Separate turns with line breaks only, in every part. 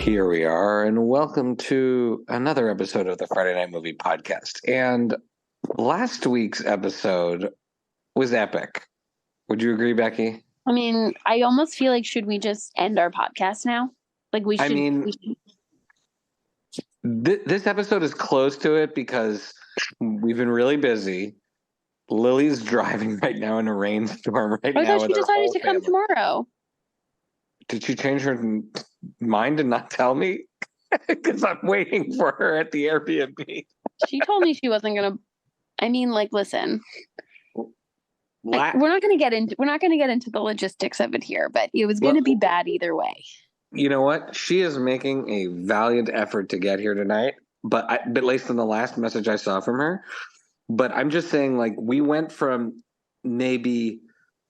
Here we are, and welcome to another episode of the Friday Night Movie Podcast. And last week's episode was epic. Would you agree, Becky?
I mean, I almost feel like, should we just end our podcast now? Like, we should.
This episode is close to it because we've been really busy. Lily's driving right now in a rainstorm right now.
I thought she decided to come tomorrow.
Did she change her mind and not tell me? Because I'm waiting for her at the Airbnb.
She told me she wasn't gonna. I mean, like, listen, we're not gonna get into the logistics of it here, but it was gonna be bad either way.
You know what? She is making a valiant effort to get here tonight, but at least in the last message I saw from her. But I'm just saying, like, we went from maybe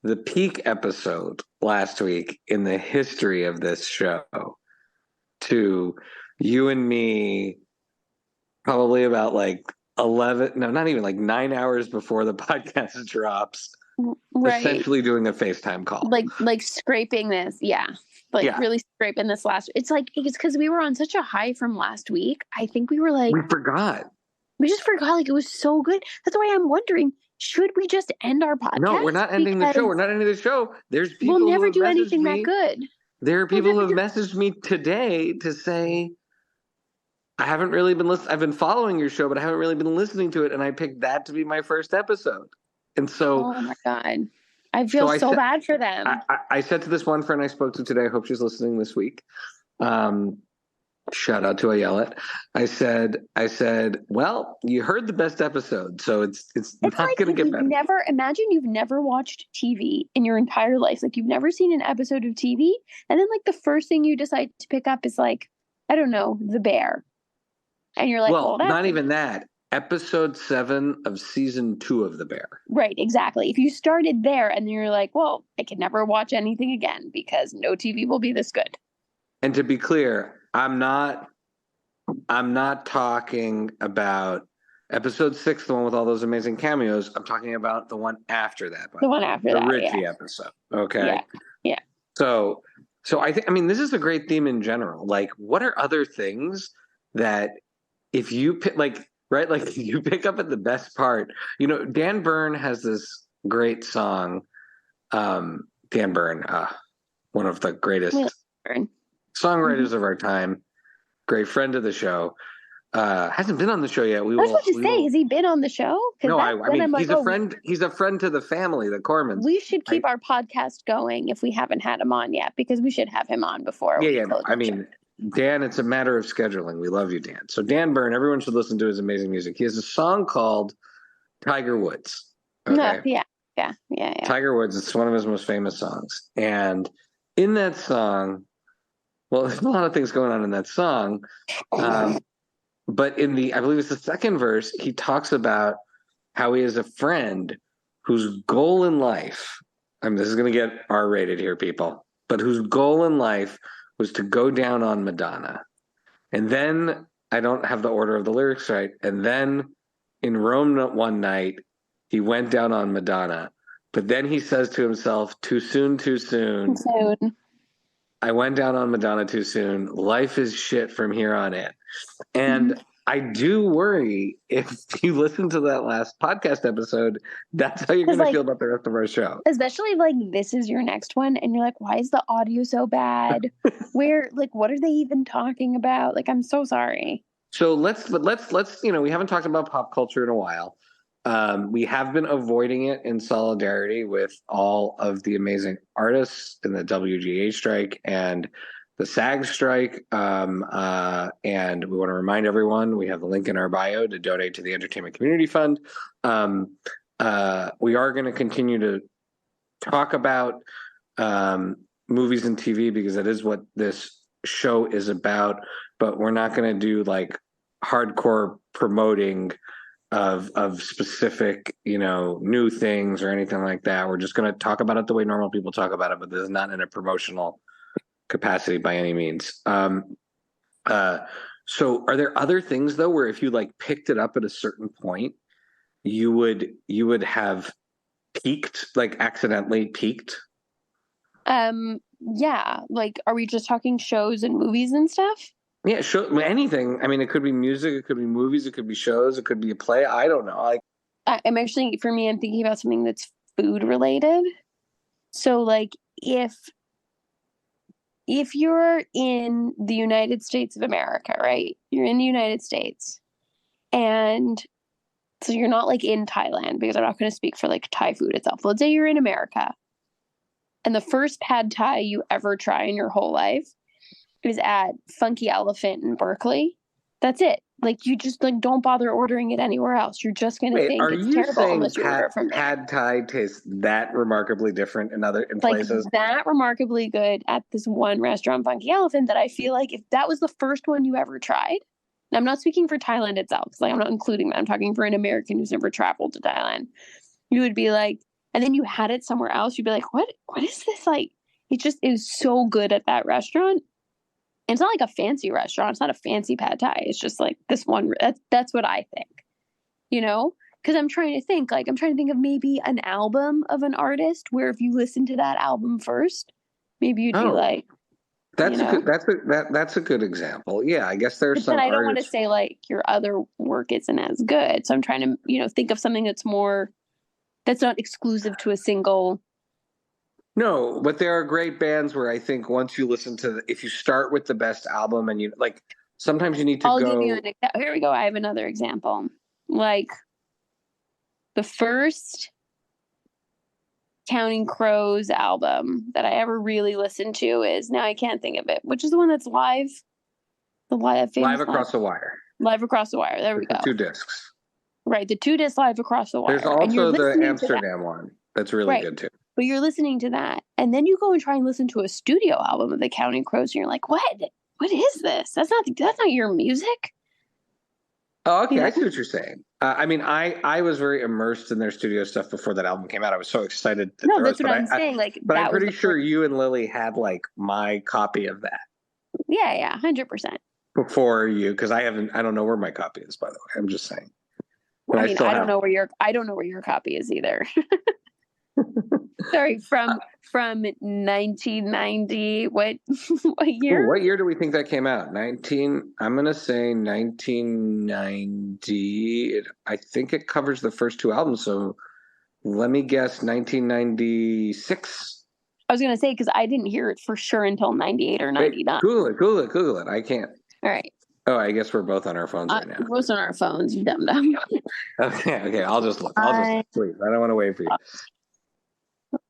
the peak episode last week in the history of this show to you and me probably about like 9 hours before the podcast drops, right? Essentially doing a FaceTime call.
Like scraping this. Yeah. Really scraping this it's because we were on such a high from last week. I think we were like...
We forgot.
We just forgot, like, it was so good. That's why I'm wondering, should we just end our podcast?
No, we're not ending the show. We're not ending the show. There's people
we'll never do anything that good.
There are people who have messaged me today to say, I haven't really been listening. I've been following your show, but I haven't really been listening to it. And I picked that to be my first episode. And so...
Oh, my God. I feel so bad for them.
I said to this one friend I spoke to today, I hope she's listening this week. Shout out to Ayelet. I said, well, you heard the best episode, so it's not
like
going to get better.
Imagine you've never watched TV in your entire life. Like, you've never seen an episode of TV, and then, like, the first thing you decide to pick up is, like, I don't know, The Bear. And you're like,
well, not even that. Episode 7 of season 2 of The Bear.
Right, exactly. If you started there and you're like, well, I can never watch anything again because no TV will be this good.
And to be clear, I'm not talking about episode 6, the one with all those amazing cameos. I'm talking about the one after that.
The one after that,
the Richie episode. Okay.
Yeah.
So I mean, this is a great theme in general. Like, what are other things that if you pick, like, right, like you pick up at the best part? You know, Dan Byrne has this great song. Dan Byrne, one of the greatest songwriters of our time, great friend of the show. Hasn't been on the show yet.
I was about to say, has he been on the show?
No, I mean, he's a friend. He's a friend to the family, the Cormans.
We should keep our podcast going if we haven't had him on yet, because we should have him on before.
I mean, Dan, it's a matter of scheduling. We love you, Dan. So Dan Byrne, everyone should listen to his amazing music. He has a song called Tiger Woods. Okay?
Yeah.
Tiger Woods, it's one of his most famous songs. And in that song, well, there's a lot of things going on in that song. But I believe it's the second verse, he talks about how he has a friend whose goal in life, this is going to get R-rated here, people, but whose goal in life was to go down on Madonna. And then, I don't have the order of the lyrics right, and then in Rome one night, he went down on Madonna. But then he says to himself, too soon. I went down on Madonna too soon. Life is shit from here on in. And I do worry if you listen to that last podcast episode, that's how you're going to feel about the rest of our show.
Especially if, like, this is your next one and you're like, why is the audio so bad? What are they even talking about? Like, I'm so sorry.
So let's, we haven't talked about pop culture in a while. We have been avoiding it in solidarity with all of the amazing artists in the WGA strike and the SAG strike. And we want to remind everyone, we have the link in our bio to donate to the Entertainment Community Fund. We are going to continue to talk about movies and TV because that is what this show is about, but we're not going to do like hardcore promoting of specific, new things or anything like that. We're just going to talk about it the way normal people talk about it, but this is not in a promotional capacity by any means. So are there other things though, where if you like picked it up at a certain point, you would have peaked, like accidentally peaked?
yeah, like, are we just talking shows and movies and stuff?
Yeah, show anything. I mean, it could be music, it could be movies, it could be shows, it could be a play. I don't know. Like,
I'm actually, for me, I'm thinking about something that's food related. So, like, if you're in the United States of America, right? You're in the United States, and so you're not like in Thailand, because I'm not going to speak for like Thai food itself. Let's say you're in America, and the first pad Thai you ever try in your whole life is at Funky Elephant in Berkeley. That's it. Like, you just like don't bother ordering it anywhere else. You're just going to think
are
it's
you
terrible
saying
unless you order it from there.
pad Thai tastes that remarkably different in
Like,
places?
that remarkably good at this one restaurant, Funky Elephant, that I feel like if that was the first one you ever tried, and I'm not speaking for Thailand itself, like I'm not including that. I'm talking for an American who's never traveled to Thailand. You would be like, and then you had it somewhere else, you'd be like, what is this like? It is so good at that restaurant. And it's not like a fancy restaurant. It's not a fancy pad Thai. It's just like this one. That's what I think, because I'm trying to think of maybe an album of an artist where if you listen to that album first, maybe you'd be like,
that's a good example. Yeah, I guess there's some.
But I don't want to say like your other work isn't as good. So I'm trying to, think of something that's not exclusive to a single.
No, but there are great bands where I think once you listen to, if you start with the best album and you like, sometimes you need to go.
Give you here we go. I have another example. Like the first Counting Crows album that I ever really listened to is, now I can't think of it, which is the one that's live. Live
Across the Wire.
Live Across the Wire. There we go.
2 discs.
Right, the 2 disc Live Across the Wire.
There's also the Amsterdam one that's really good too.
But you're listening to that, and then you go and try and listen to a studio album of the Counting Crows, and you're like, "What? What is this? That's not your music."
Oh, okay. I see what you're saying. I mean, I was very immersed in their studio stuff before that album came out. I was so excited.
That's what I'm saying.
But I'm pretty sure you and Lily had like my copy of that.
Yeah, 100%.
Before you, because I don't know where my copy is. By the way, I'm just saying.
I don't know where your copy is either. Sorry, from 1990. What year?
What year do we think that came out? I'm gonna say 1990. I think it covers the first 2 albums. So let me guess, 1996.
I was gonna say, because I didn't hear it for sure until 98 or 99.
Wait, Google it. I can't.
All right.
Oh, I guess we're both on our phones right now.
We're both on our phones, you dum-dum.
Okay. I'll just look. Please. I don't want to wait for you.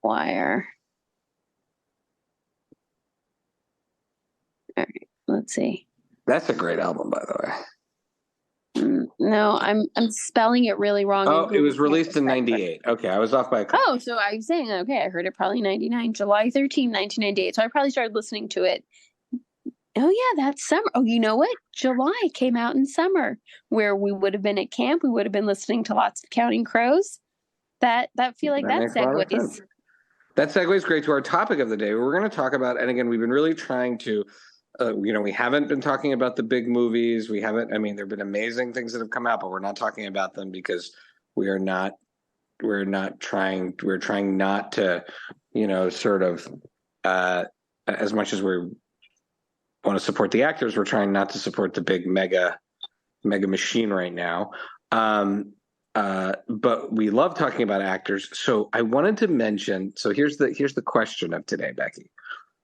Wire. All right, let's see.
That's a great album, by the way.
No, I'm spelling it really wrong.
Oh, it was released in 98. Okay, I was off by a couple.
Oh, so I'm saying, okay, I heard it probably 99, July 13, 1998. So I probably started listening to it. Oh, yeah, that's summer. Oh, you know what? July came out in summer, where we would have been at camp. We would have been listening to lots of Counting Crows. That feel like that segues.
That segues great to our topic of the day. We're going to talk about, and again, we've been really trying to, we haven't been talking about the big movies. There have been amazing things that have come out, but we're not talking about them because we're trying not to, sort of, as much as we want to support the actors, we're trying not to support the big mega machine right now. But we love talking about actors. So I wanted to mention, so here's the question of today, Becky.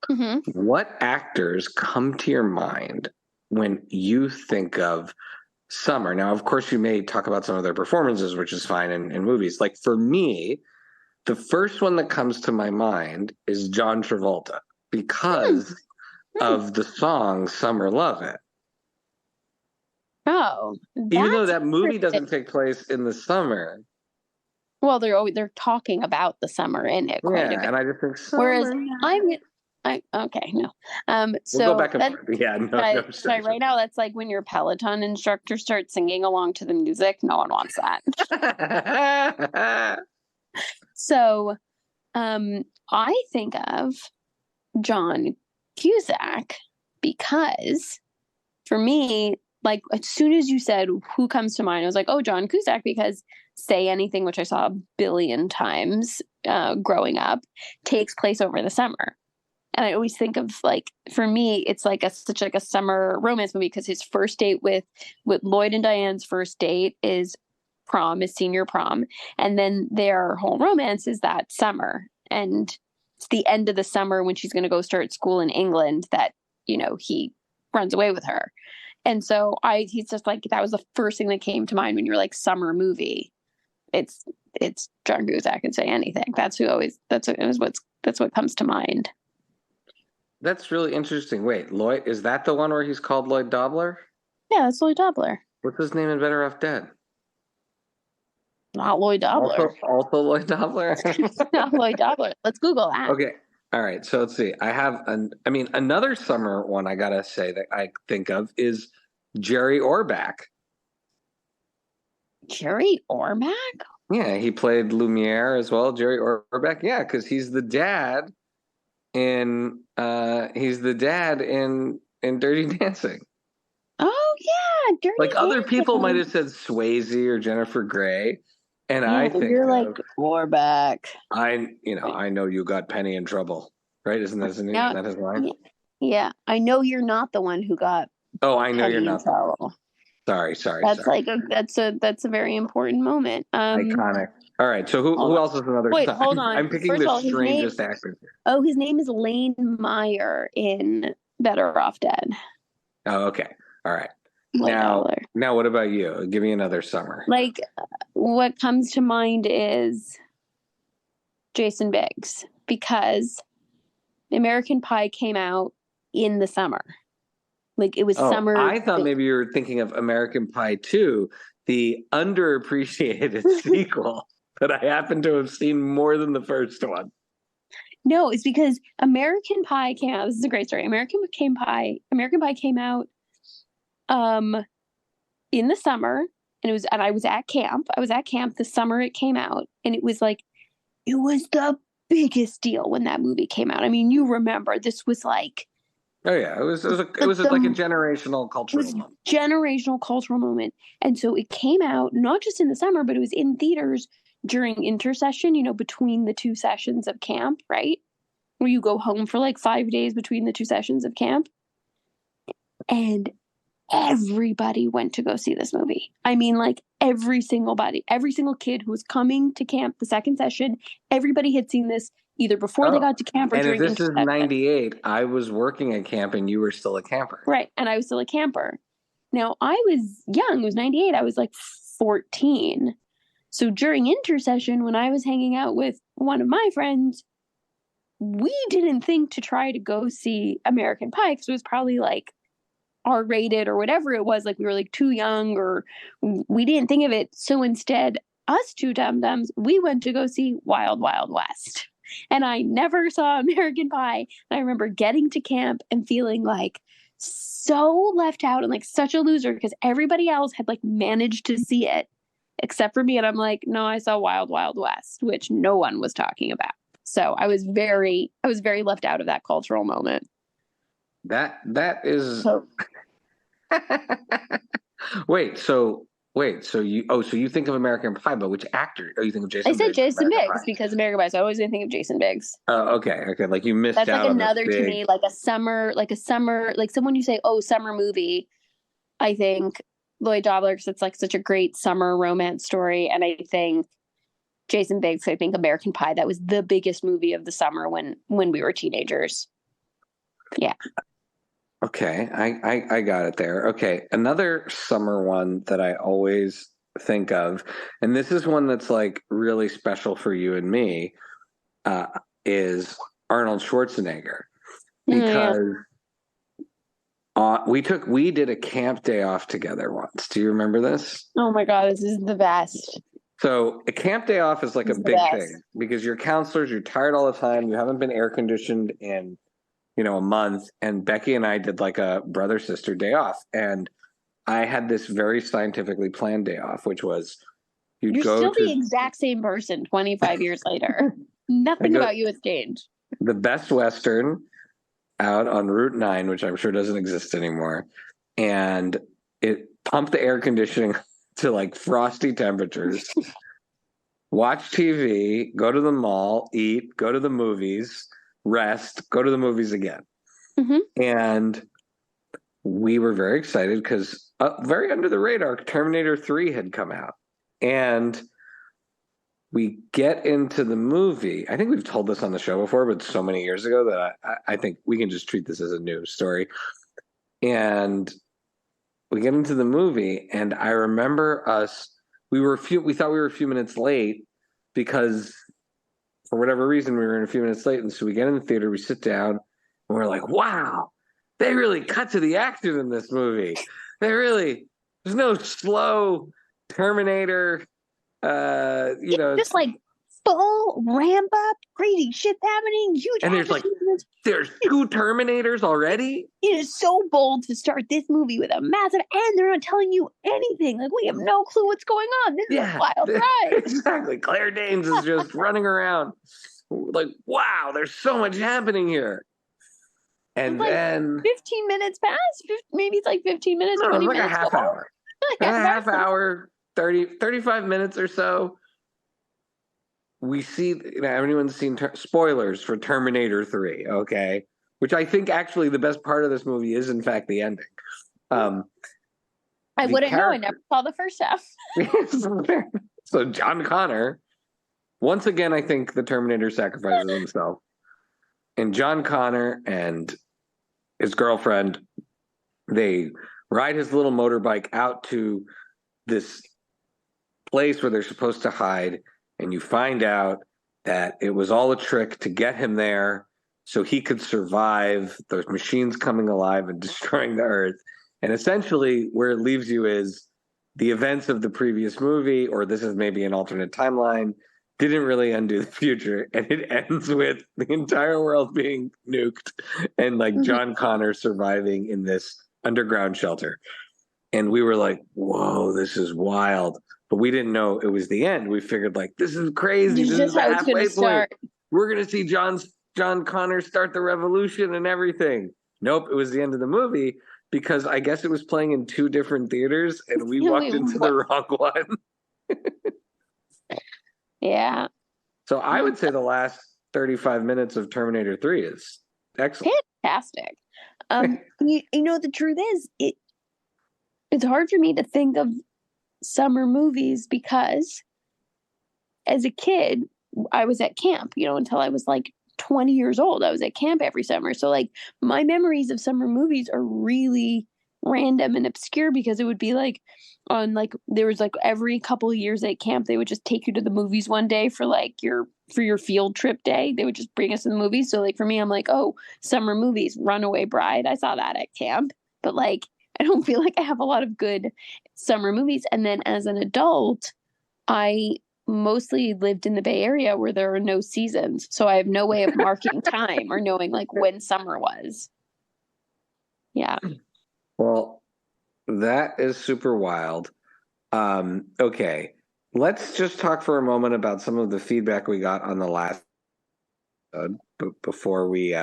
Mm-hmm. What actors come to your mind when you think of summer? Now, of course, you may talk about some of their performances, which is fine in movies. Like for me, the first one that comes to my mind is John Travolta because of the song Summer Lovin'.
Oh,
even though that movie doesn't take place in the summer.
Well, they're talking about the summer in it. Quite a bit.
And I just think summer.
Whereas okay, no. So
we'll go back and forth. Yeah, no.
Right now, that's like when your Peloton instructor starts singing along to the music. No one wants that. So, I think of John Cusack because, for me, like as soon as you said who comes to mind, I was like, oh, John Cusack, because Say Anything, which I saw a billion times growing up, takes place over the summer. And I always think of, like, for me, it's like such like a summer romance movie, because his first date with Lloyd and Diane's first date is prom, is senior prom. And then their whole romance is that summer. And it's the end of the summer when she's going to go start school in England that, he runs away with her. And so he's just like, that was the first thing that came to mind when you're like summer movie. It's John Cusack can say anything. That's what comes to mind.
That's really interesting. Wait, Lloyd, is that the one where he's called Lloyd Dobler?
Yeah, that's Lloyd Dobler.
What's his name in Better Off Dead?
Not Lloyd Dobler.
Also Lloyd Dobler?
Not Lloyd Dobler. Let's Google that.
Okay. All right. So let's see. I have another summer one I gotta say that I think of is Jerry Orbach.
Jerry Orbach?
Yeah, he played Lumiere as well. Jerry Orbach. Yeah, because he's the dad in Dirty Dancing.
Oh yeah, Dirty
Like
Dancing.
Other people might have said Swayze or Jennifer Grey, and
yeah,
I think
you're like Orbach.
I know you got Penny in trouble, right? Isn't that his line?
Yeah, I know you're not the one who got.
Oh, I know
Penny
you're not.
Trouble.
Sorry.
That's that's a very important moment.
Iconic. All right. So who else is another?
Wait, hold on.
I'm picking the strangest actor here.
Oh, his name is Lane Meyer in Better Off Dead.
Oh, okay. All right. Now, what about you? Give me another summer.
Like, what comes to mind is Jason Biggs, because American Pie came out in the summer. Like, it was summer.
I thought maybe you were thinking of American Pie 2, the underappreciated sequel that I happen to have seen more than the first one.
No, it's because American Pie came out. This is a great story. American Pie came out in the summer, and I was at camp. The summer it came out, and it was the biggest deal when that movie came out. I mean, you remember, this was like,
oh yeah, it was like a generational cultural moment.
Generational cultural moment. And so it came out not just in the summer, but it was in theaters during intersession, between the two sessions of camp, right? Where you go home for like 5 days between the two sessions of camp. And everybody went to go see this movie. I mean, like every single kid who was coming to camp the second session, everybody had seen this either before they got to camp or during intersession.
And if this is 98, I was working at camp and you were still a camper.
Right. And I was still a camper. Now, I was young. It was 98. I was like 14. So during intersession, when I was hanging out with one of my friends, we didn't think to try to go see American Pie, because it was probably like R-rated or whatever it was. Like, we were like too young, or we didn't think of it. So instead, us two dum-dums, we went to go see Wild Wild West. And I never saw American Pie. And I remember getting to camp and feeling like so left out and like such a loser, because everybody else had like managed to see it except for me. And I'm like, no, I saw Wild Wild West, which no one was talking about. So I was very left out of that cultural moment.
That is. Wait, so you think of American Pie, but which actor? Oh, you think of Jason Biggs?
I said Jason Biggs because American Pie, so I always didn't think of Jason Biggs.
Oh, okay. Like you missed out.
That's like another to me, like a summer, like someone you say, oh, summer movie. I think Lloyd Dobler, because it's like such a great summer romance story, and I think Jason Biggs. I think American Pie, that was the biggest movie of the summer when we were teenagers. Yeah.
Okay, I got it there. Okay, another summer one that I always think of, and this is one that's like really special for you and me, is Arnold Schwarzenegger, because we did a camp day off together once. Do you remember this?
Oh my God, this is the best.
So a camp day off is like a big thing, because you're counselors, you're tired all the time, you haven't been air conditioned in a month, and Becky and I did like a brother-sister day off, and I had this very scientifically planned day off, which was
you're still the exact same person 25 years later. Nothing about you has changed.
The Best Western out on Route 9, which I'm sure doesn't exist anymore, and it pumped the air conditioning to like frosty temperatures, watch TV, go to the mall, eat, go to the movies, rest, go to the movies again.
Mm-hmm.
And we were very excited because very under the radar, Terminator 3 had come out. And we get into the movie. I think we've told this on the show before, but so many years ago that I think we can just treat this as a news story. And we get into the movie, and I remember we thought we were a few minutes late because for whatever reason we were a few minutes late. And so we get in the theater, we sit down, and we're like, wow, they really cut to the action in this movie. There's no slow Terminator,
just like full ramp up, crazy shit happening, huge.
And there's two Terminators already.
It is so bold to start this movie with a massive, and they're not telling you anything. Like, we have no clue what's going on. This is a wild ride.
Exactly. Claire Danes is just running around. Like, wow, there's so much happening here. And then
15 minutes passed. Maybe it's like 15 minutes, 20
like
minutes.
A half hour. A half hour, 35 minutes or so. We see, everyone's seen spoilers for Terminator 3, okay? Which I think actually the best part of this movie is, in fact, the ending.
I wouldn't know. I never saw the first half.
So John Connor, once again, I think the Terminator sacrifices himself. And John Connor and his girlfriend, they ride his little motorbike out to this place where they're supposed to hide. And you find out that it was all a trick to get him there so he could survive those machines coming alive and destroying the Earth. And essentially where it leaves you is the events of the previous movie, or this is maybe an alternate timeline, didn't really undo the future. And it ends with the entire world being nuked and like John Connor surviving in this underground shelter. And we were like, whoa, this is wild. But we didn't know it was the end. We figured, like, this is crazy. This is how it's going to start. We're going to see John Connor start the revolution and everything. Nope, it was the end of the movie because I guess it was playing in two different theaters, and we walked into the wrong one.
Yeah.
So I would say the last 35 minutes of Terminator 3 is excellent.
Fantastic. The truth is, it's hard for me to think of summer movies because as a kid I was at camp, until I was like 20 years old. I was at camp every summer. So like my memories of summer movies are really random and obscure because it would be like there was like every couple of years at camp they would just take you to the movies one day for your field trip day. They would just bring us to the movies. So like for me, I'm like, oh, summer movies, Runaway Bride, I saw that at camp. But like I don't feel like I have a lot of good summer movies. And then as an adult, I mostly lived in the Bay Area where there are no seasons. So I have no way of marking time or knowing like when summer was. Yeah.
Well, that is super wild. Okay. Let's just talk for a moment about some of the feedback we got on the last episode before we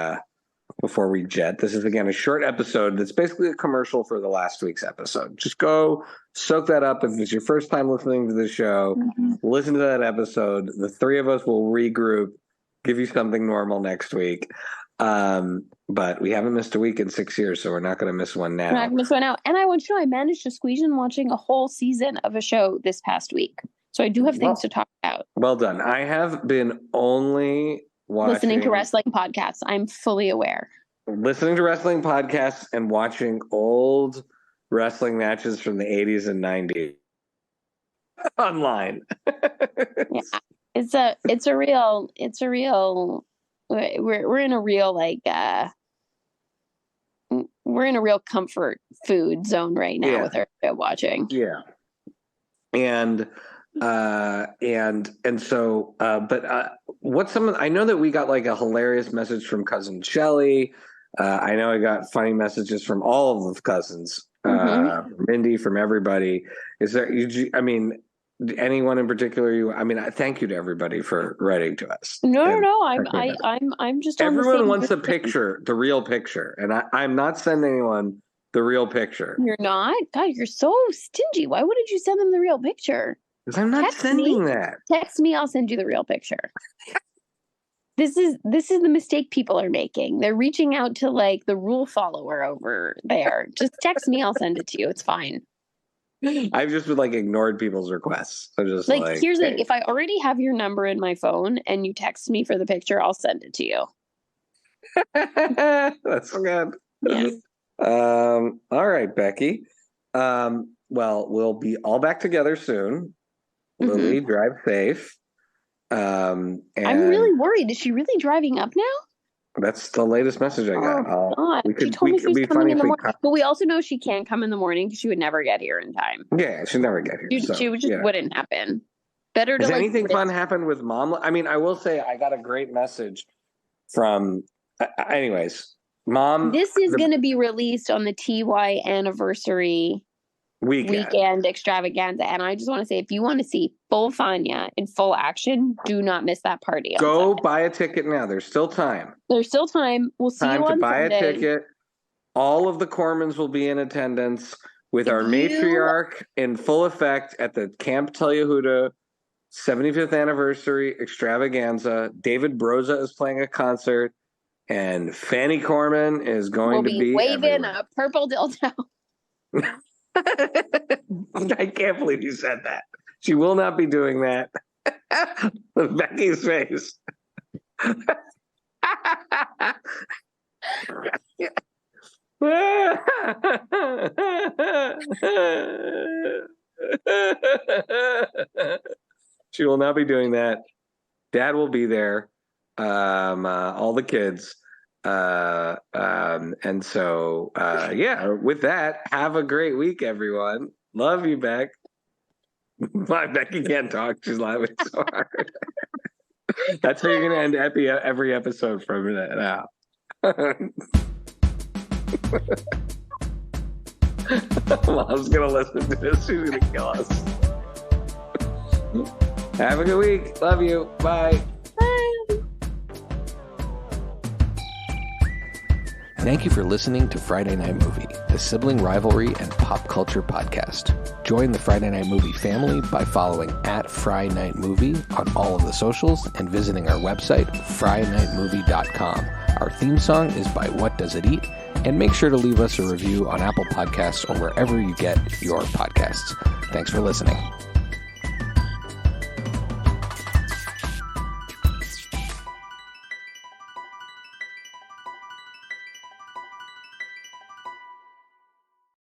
jet. This is, again, a short episode that's basically a commercial for the last week's episode. Just go soak that up. If it's your first time listening to the show, listen to that episode. The three of us will regroup, give you something normal next week. But we haven't missed a week in 6 years, so we're not going to miss one now.
We're not going to miss one out. And I want you to know I managed to squeeze in watching a whole season of a show this past week. So I do have things to talk about.
Well done. I have been only
listening to wrestling podcasts. I'm fully aware.
Listening to wrestling podcasts and watching old wrestling matches from the 80s and 90s online.
Yeah. It's a real we're in a real we're in a real comfort food zone right now with our show watching.
Yeah. And so what's I know that we got like a hilarious message from cousin Shelly. I know I got funny messages from all of the cousins, from Mindy, from everybody. Is there, anyone in particular? Thank you to everybody for writing to us.
No. I'm just.
Everyone wants a picture, the real picture, and I'm not sending anyone the real picture.
You're not? God, you're so stingy. Why wouldn't you send them the real picture?
Because I'm not sending that.
Text me. I'll send you the real picture. This is the mistake people are making. They're reaching out to like the rule follower over there. Just text me, I'll send it to you. It's fine.
I've just been like ignored people's requests. So just
like here's the thing, if I already have your number in my phone and you text me for the picture, I'll send it to you.
That's good.
Yeah.
All right, Becky. Well, we'll be all back together soon. Lily, drive safe. And
I'm really worried. Is she really driving up now?
That's the latest message I got.
Oh, God. She told me she was coming in the morning. But we also know she can't come in the morning because she would never get here in time.
Yeah, she'd never get here.
She just wouldn't happen. Better to
Has anything fun happened with Mom? I mean, I will say I got a great message from... Anyways, Mom...
This is going to be released on the TY anniversary weekend extravaganza. And I just want to say, if you want to see full Fania in full action, do not miss that party.
Go buy a ticket now. There's still time.
There's still time. We'll see you on
to buy
Sunday.
A ticket. All of the Cormans will be in attendance with our matriarch in full effect at the Camp Tel Yehuda 75th anniversary extravaganza. David Broza is playing a concert, and Fanny Corman is going to be
waving
everywhere.
a purple dildo.
I can't believe you said that. She will not be doing that. Becky's face. She will not be doing that. Dad will be there. All the kids. And so, with that, have a great week, everyone. Love you, Beck. My Becky can't talk. She's laughing so hard. That's how you're going to end every episode from now. Mom's going to listen to this. She's going to kill us. Have a good week. Love you. Bye. Thank you for listening to Friday Night Movie, the sibling rivalry and pop culture podcast. Join the Friday Night Movie family by following @FryNightMovie on all of the socials and visiting our website, frynightmovie.com. Our theme song is by What Does It Eat? And make sure to leave us a review on Apple Podcasts or wherever you get your podcasts. Thanks for listening.